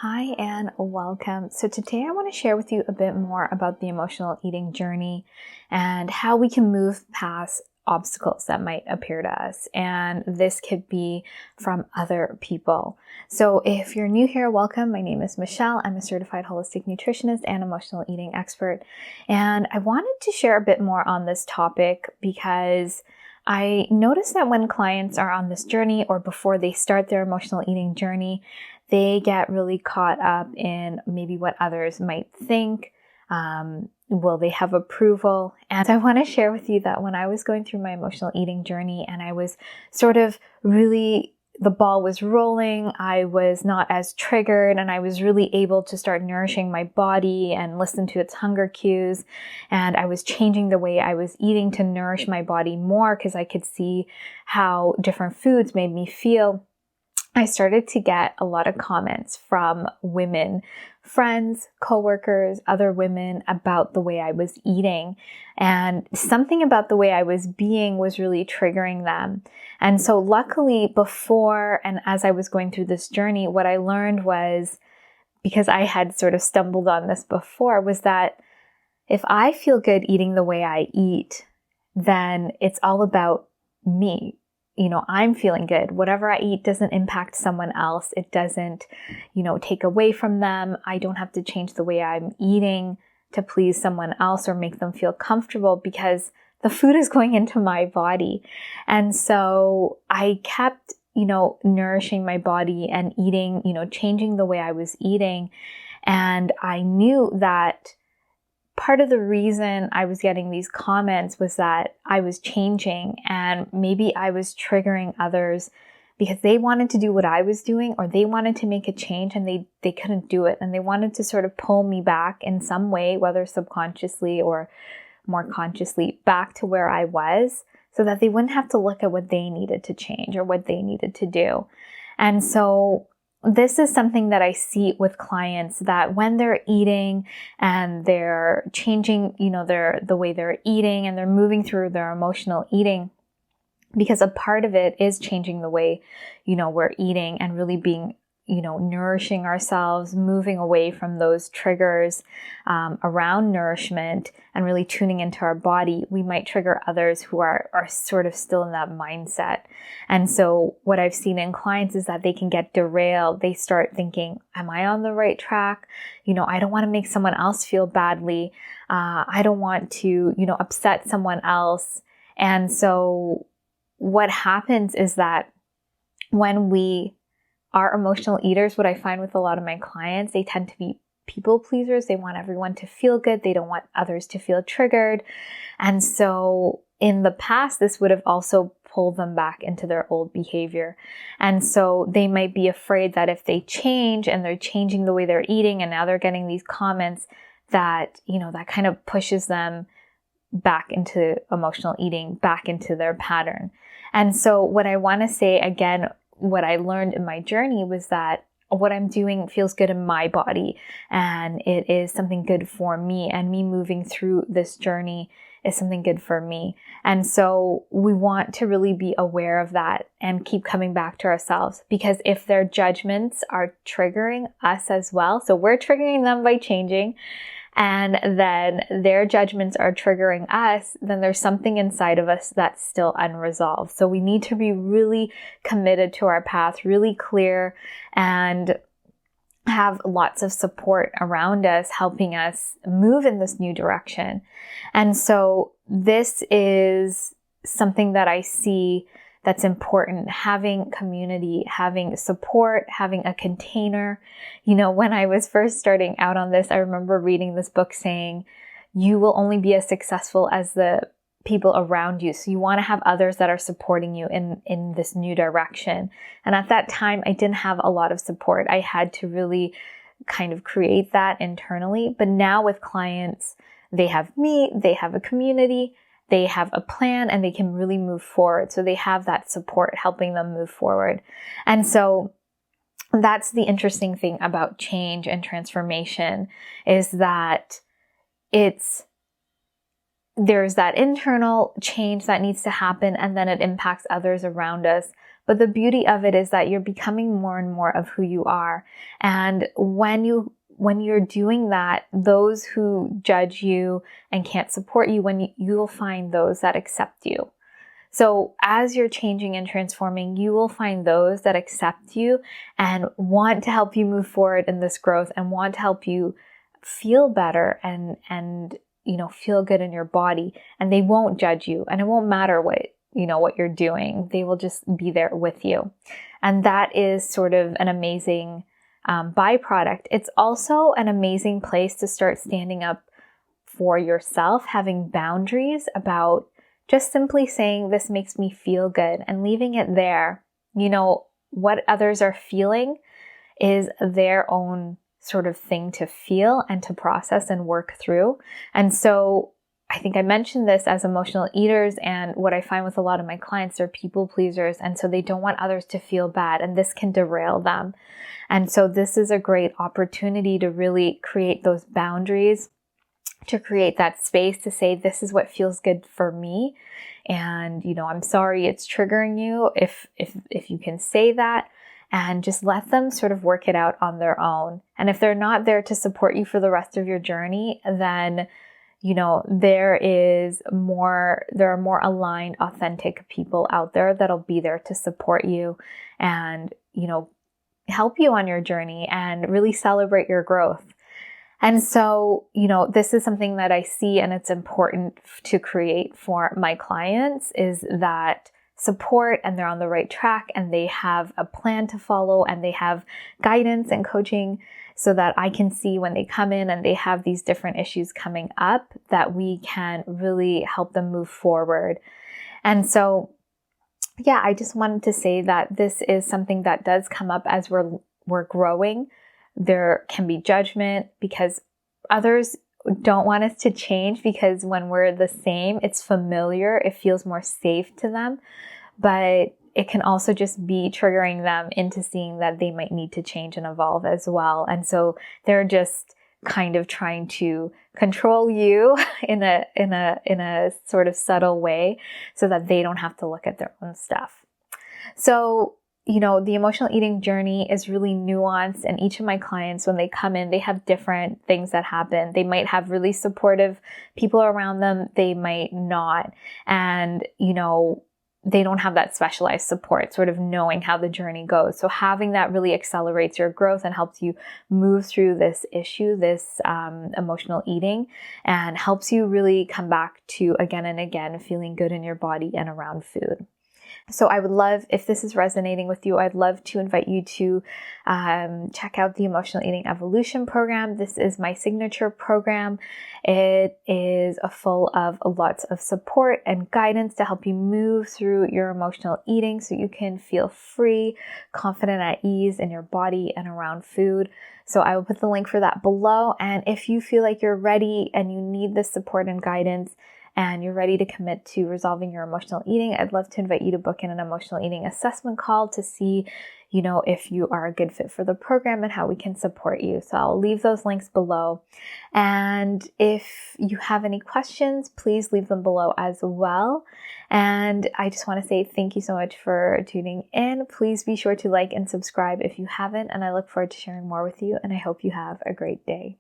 Hi and welcome. So today I want to share with you a bit more about the emotional eating journey and how we can move past obstacles that might appear to us. And this could be from other people. So if you're new here, welcome. My name is Michelle. I'm a certified holistic nutritionist and emotional eating expert. And I wanted to share a bit more on this topic because I noticed that when clients are on this journey or before they start their emotional eating journey, they get really caught up in maybe what others might think. Will they have approval? And I want to share with you that when I was going through my emotional eating journey and I was sort of really, the ball was rolling, I was not as triggered, and I was really able to start nourishing my body and listen to its hunger cues. And I was changing the way I was eating to nourish my body more because I could see how different foods made me feel. I started to get a lot of comments from women, friends, coworkers, other women about the way I was eating. And something about the way I was being was really triggering them. And so luckily before and as I was going through this journey, what I learned was, because I had sort of stumbled on this before, was that if I feel good eating the way I eat, then it's all about me. I'm feeling good. Whatever I eat doesn't impact someone else. It doesn't, take away from them. I don't have to change the way I'm eating to please someone else or make them feel comfortable because the food is going into my body. And so I kept, nourishing my body and eating, changing the way I was eating. And I knew that part of the reason I was getting these comments was that I was changing and maybe I was triggering others because they wanted to do what I was doing or they wanted to make a change and they couldn't do it. And they wanted to sort of pull me back in some way, whether subconsciously or more consciously, back to where I was so that they wouldn't have to look at what they needed to change or what they needed to do. And so this is something that I see with clients, that when they're eating and they're changing, the way they're eating and they're moving through their emotional eating, because a part of it is changing the way, we're eating and really being, nourishing ourselves, moving away from those triggers around nourishment and really tuning into our body. We might trigger others who are sort of still in that mindset. And so what I've seen in clients is that they can get derailed. They start thinking, am I on the right track? I don't want to make someone else feel badly. I don't want to, upset someone else. And so what happens is that when we are emotional eaters, what I find with a lot of my clients, they tend to be people pleasers. They want everyone to feel good. They don't want others to feel triggered. And so in the past, this would have also pulled them back into their old behavior. And so they might be afraid that if they change and they're changing the way they're eating and now they're getting these comments that, that kind of pushes them back into emotional eating, back into their pattern. And so what I want to say again, what I learned in my journey was that what I'm doing feels good in my body and it is something good for me, and me moving through this journey is something good for me. And so we want to really be aware of that and keep coming back to ourselves, because if their judgments are triggering us as well, so we're triggering them by changing, and then their judgments are triggering us, then there's something inside of us that's still unresolved. So we need to be really committed to our path, really clear, and have lots of support around us, helping us move in this new direction. And so this is something that I see that's important, having community, having support, having a container. When I was first starting out on this, I remember reading this book saying, you will only be as successful as the people around you. So you want to have others that are supporting you in this new direction. And at that time, I didn't have a lot of support. I had to really kind of create that internally. But now with clients, they have me, they have a community, they have a plan, and they can really move forward. So they have that support helping them move forward. And so that's the interesting thing about change and transformation, is that there's that internal change that needs to happen, and then it impacts others around us. But the beauty of it is that you're becoming more and more of who you are. And when you're doing that, those who judge you and can't support you, you'll find those that accept you. So as you're changing and transforming, you will find those that accept you and want to help you move forward in this growth and want to help you feel better and feel good in your body. And they won't judge you, and it won't matter what you're doing. They will just be there with you. And that is sort of an amazing byproduct. It's also an amazing place to start standing up for yourself, having boundaries about just simply saying, this makes me feel good, and leaving it there. What others are feeling is their own sort of thing to feel and to process and work through. And so I think I mentioned this as emotional eaters, and what I find with a lot of my clients, they're people pleasers. And so they don't want others to feel bad, and this can derail them. And so this is a great opportunity to really create those boundaries, to create that space to say, this is what feels good for me. And, I'm sorry it's triggering you, if you can say that, and just let them sort of work it out on their own. And if they're not there to support you for the rest of your journey, then, there are more aligned, authentic people out there that'll be there to support you and, help you on your journey and really celebrate your growth. And so, this is something that I see, and it's important to create for my clients, is that support, and they're on the right track, and they have a plan to follow, and they have guidance and coaching, so that I can see when they come in and they have these different issues coming up, that we can really help them move forward. And so, I just wanted to say that this is something that does come up as we're growing. There can be judgment because others don't want us to change, because when we're the same, it's familiar, it feels more safe to them. But it can also just be triggering them into seeing that they might need to change and evolve as well. And so they're just kind of trying to control you in a sort of subtle way, so that they don't have to look at their own stuff. So the emotional eating journey is really nuanced, and each of my clients, when they come in, they have different things that happen. They might have really supportive people around them. They might not. And, they don't have that specialized support, sort of knowing how the journey goes. So having that really accelerates your growth and helps you move through this issue, this emotional eating, and helps you really come back to, again and again, feeling good in your body and around food. So I would love, if this is resonating with you, I'd love to invite you to check out the Emotional Eating Evolution program. This is my signature program. It is full of lots of support and guidance to help you move through your emotional eating so you can feel free, confident, at ease in your body and around food. So I will put the link for that below. And if you feel like you're ready and you need this support and guidance, and you're ready to commit to resolving your emotional eating, I'd love to invite you to book in an emotional eating assessment call to see, if you are a good fit for the program and how we can support you. So I'll leave those links below. And if you have any questions, please leave them below as well. And I just want to say thank you so much for tuning in. Please be sure to like and subscribe if you haven't, and I look forward to sharing more with you, and I hope you have a great day.